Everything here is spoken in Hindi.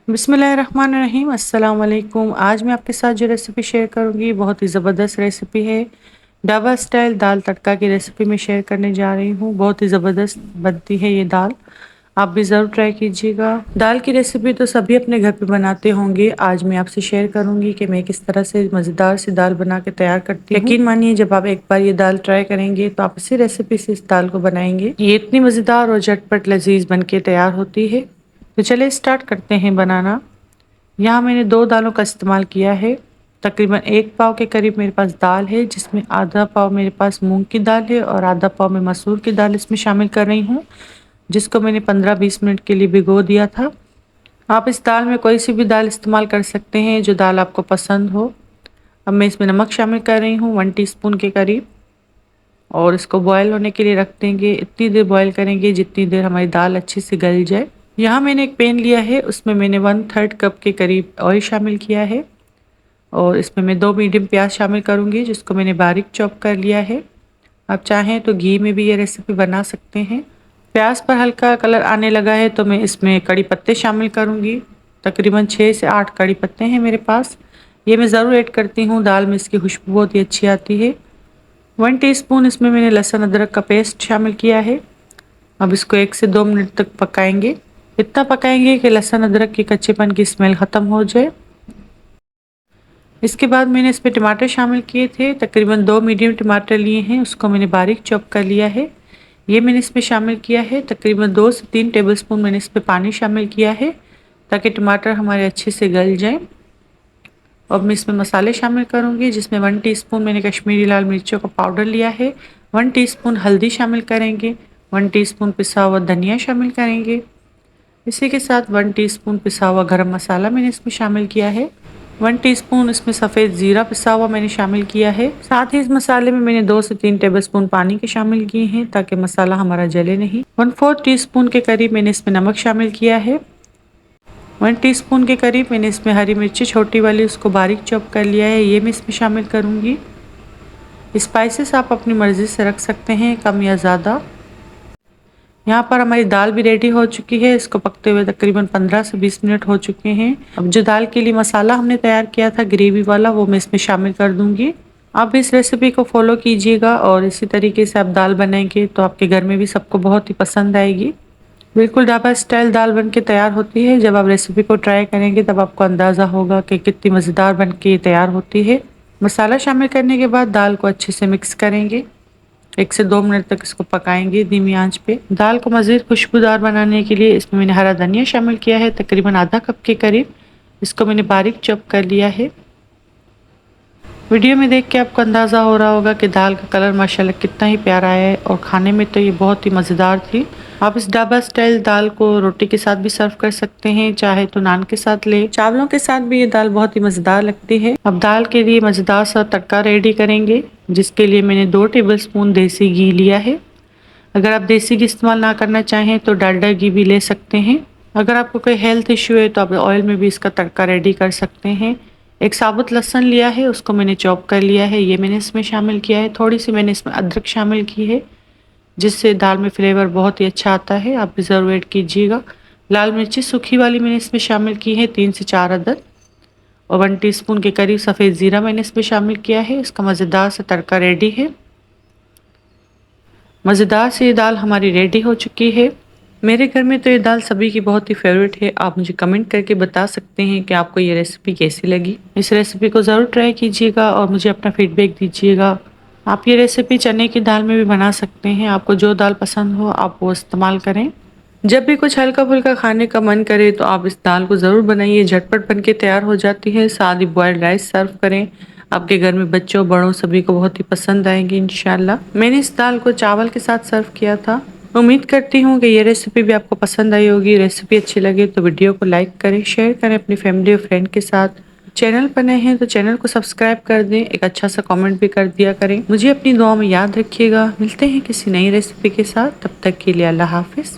बिस्मिल्लाहिर्रहमानिर्रहीम अस्सलाम वालेकुम। आज मैं आपके साथ जो रेसिपी शेयर करूंगी बहुत ही ज़बरदस्त रेसिपी है। ढाबा स्टाइल दाल तड़का की रेसिपी मैं शेयर करने जा रही हूँ। बहुत ही ज़बरदस्त बनती है ये दाल, आप भी ज़रूर ट्राई कीजिएगा। दाल की रेसिपी तो सभी अपने घर पे बनाते होंगे। आज मैं आपसे शेयर करूंगी कि मैं किस तरह से मज़ेदार सी दाल बना के तैयार करती हूँ। यकीन मानिए जब आप एक बार ये दाल ट्राई करेंगे तो आप इसी रेसिपी से इस दाल को बनाएंगे। ये इतनी मज़ेदार और झटपट लजीज बन के तैयार होती है। तो चलिए स्टार्ट करते हैं बनाना। यहाँ मैंने 2 दालों का इस्तेमाल किया है। तकरीबन 1 पाव के करीब मेरे पास दाल है, जिसमें आधा पाव मेरे पास मूंग की दाल है और आधा पाव मैं मसूर की दाल इसमें शामिल कर रही हूँ, जिसको मैंने 15-20 मिनट के लिए भिगो दिया था। आप इस दाल में कोई सी भी दाल इस्तेमाल कर सकते हैं जो दाल आपको पसंद हो। अब मैं इसमें नमक शामिल कर रही हूँ 1 टीस्पून के करीब, और इसको बॉयल होने के लिए रख देंगे। इतनी देर बॉयल करेंगे जितनी देर हमारी दाल अच्छे से गल जाए। यहाँ मैंने एक पैन लिया है, उसमें मैंने 1/3 कप के करीब ऑयल शामिल किया है और इसमें मैं 2 मीडियम प्याज शामिल करूँगी, जिसको मैंने बारीक चॉप कर लिया है। आप चाहें तो घी में भी ये रेसिपी बना सकते हैं। प्याज पर हल्का कलर आने लगा है तो मैं इसमें कड़ी पत्ते शामिल करूँगी। तकरीबन 6 से 8 कड़ी पत्ते हैं मेरे पास। ये मैं ज़रूर ऐड करती हूँ, दाल में इसकी खुशबू बहुत ही अच्छी आती है। 1 टीस्पून इसमें मैंने लहसुन अदरक का पेस्ट शामिल किया है। अब इसको 1 से 2 मिनट तक पकाएंगे। इतना पकाएंगे कि लहसुन अदरक की कच्चेपन की स्मेल ख़त्म हो जाए। इसके बाद मैंने इसमें टमाटर शामिल किए थे। तकरीबन 2 मीडियम टमाटर लिए हैं, उसको मैंने बारीक चॉप कर लिया है। ये मैंने इसमें शामिल किया है। तकरीबन 2 से 3 टेबलस्पून मैंने इसमें पानी शामिल किया है ताकि टमाटर हमारे अच्छे से गल जाए। अब मैं इसमें मसाले शामिल करूँगी, जिसमें 1 टीस्पून मैंने कश्मीरी लाल मिर्चों का पाउडर लिया है, 1 टीस्पून हल्दी शामिल करेंगे, 1 टीस्पून पिसा हुआ धनिया शामिल करेंगे। इसी के साथ 1 टीस्पून पिसा हुआ गरम मसाला मैंने इसमें शामिल किया है। 1 टीस्पून इसमें सफ़ेद ज़ीरा पिसा हुआ मैंने शामिल किया है। साथ ही इस मसाले में मैंने 2 से 3 टेबलस्पून पानी के शामिल किए हैं ताकि मसाला हमारा जले नहीं। 1/4 टीस्पून के करीब मैंने इसमें नमक शामिल किया है। 1 टीस्पून के करीब मैंने इसमें हरी मिर्ची छोटी वाली उसको बारीक चॉप कर लिया है, ये मैं इसमें शामिल करूँगी। स्पाइसेस आप अपनी मर्ज़ी से रख सकते हैं, कम या ज़्यादा। यहाँ पर हमारी दाल भी रेडी हो चुकी है। इसको पकते हुए तकरीबन 15 से 20 मिनट हो चुके हैं। अब जो दाल के लिए मसाला हमने तैयार किया था ग्रेवी वाला, वो मैं इसमें शामिल कर दूंगी। आप इस रेसिपी को फॉलो कीजिएगा और इसी तरीके से आप दाल बनाएंगे तो आपके घर में भी सबको बहुत ही पसंद आएगी। बिल्कुल ढाबा स्टाइल दाल बन के तैयार होती है। जब आप रेसिपी को ट्राई करेंगे तब आपको अंदाज़ा होगा कि कितनी मज़ेदार बन के तैयार होती है। मसाला शामिल करने के बाद दाल को अच्छे से मिक्स करेंगे। 1 से 2 मिनट तक इसको पकाएंगे धीमी आंच पे। दाल को मज़ीद खुशबूदार बनाने के लिए इसमें मैंने हरा धनिया शामिल किया है, तकरीबन आधा कप के करीब। इसको मैंने बारीक चॉप कर लिया है। वीडियो में देख के आपको अंदाज़ा हो रहा होगा कि दाल का कलर माशाल्लाह कितना ही प्यारा है और खाने में तो ये बहुत ही मज़ेदार थी। आप इस ढाबा स्टाइल दाल को रोटी के साथ भी सर्व कर सकते हैं, चाहे तो नान के साथ ले, चावलों के साथ भी ये दाल बहुत ही मज़ेदार लगती है। अब दाल के लिए मज़ेदार सा तड़का रेडी करेंगे, जिसके लिए मैंने 2 टेबलस्पून देसी घी लिया है। अगर आप देसी घी इस्तेमाल ना करना चाहें तो डालडा घी भी ले सकते हैं। अगर आपको कोई हेल्थ इश्यू है तो आप ऑयल में भी इसका तड़का रेडी कर सकते हैं। एक साबुत लहसुन लिया है, उसको मैंने चॉप कर लिया है, ये मैंने इसमें शामिल किया है। थोड़ी सी मैंने इसमें अदरक शामिल की है, जिससे दाल में फ्लेवर बहुत ही अच्छा आता है। आप भी ज़रूर ऐड कीजिएगा। लाल मिर्ची सूखी वाली मैंने इसमें शामिल की है 3 से 4 अदद, और 1 टीस्पून के करीब सफ़ेद ज़ीरा मैंने इसमें शामिल किया है। इसका मज़ेदार सा तड़का रेडी है। मज़ेदार से ये दाल हमारी रेडी हो चुकी है। मेरे घर में तो ये दाल सभी की बहुत ही फेवरेट है। आप मुझे कमेंट करके बता सकते हैं कि आपको ये रेसिपी कैसी लगी। इस रेसिपी को ज़रूर ट्राई कीजिएगा और मुझे अपना फीडबैक दीजिएगा। आप ये रेसिपी चने की दाल में भी बना सकते हैं। आपको जो दाल पसंद हो आप वो इस्तेमाल करें। जब भी कुछ हल्का फुल्का खाने का मन करे तो आप इस दाल को ज़रूर बनाइए, झटपट बन के तैयार हो जाती है। साथ ही बॉयल्ड राइस सर्व करें, आपके घर में बच्चों बड़ों सभी को बहुत ही पसंद आएंगी इंशाल्लाह। मैंने इस दाल को चावल के साथ सर्व किया था। उम्मीद करती हूँ कि ये रेसिपी भी आपको पसंद आई होगी। रेसिपी अच्छी लगे तो वीडियो को लाइक करें, शेयर करें अपनी फैमिली और फ्रेंड के साथ। चैनल पर नए हैं तो चैनल को सब्सक्राइब कर दें, एक अच्छा सा कमेंट भी कर दिया करें। मुझे अपनी दुआ में याद रखिएगा। मिलते हैं किसी नई रेसिपी के साथ, तब तक के लिए अल्लाह हाफिज़।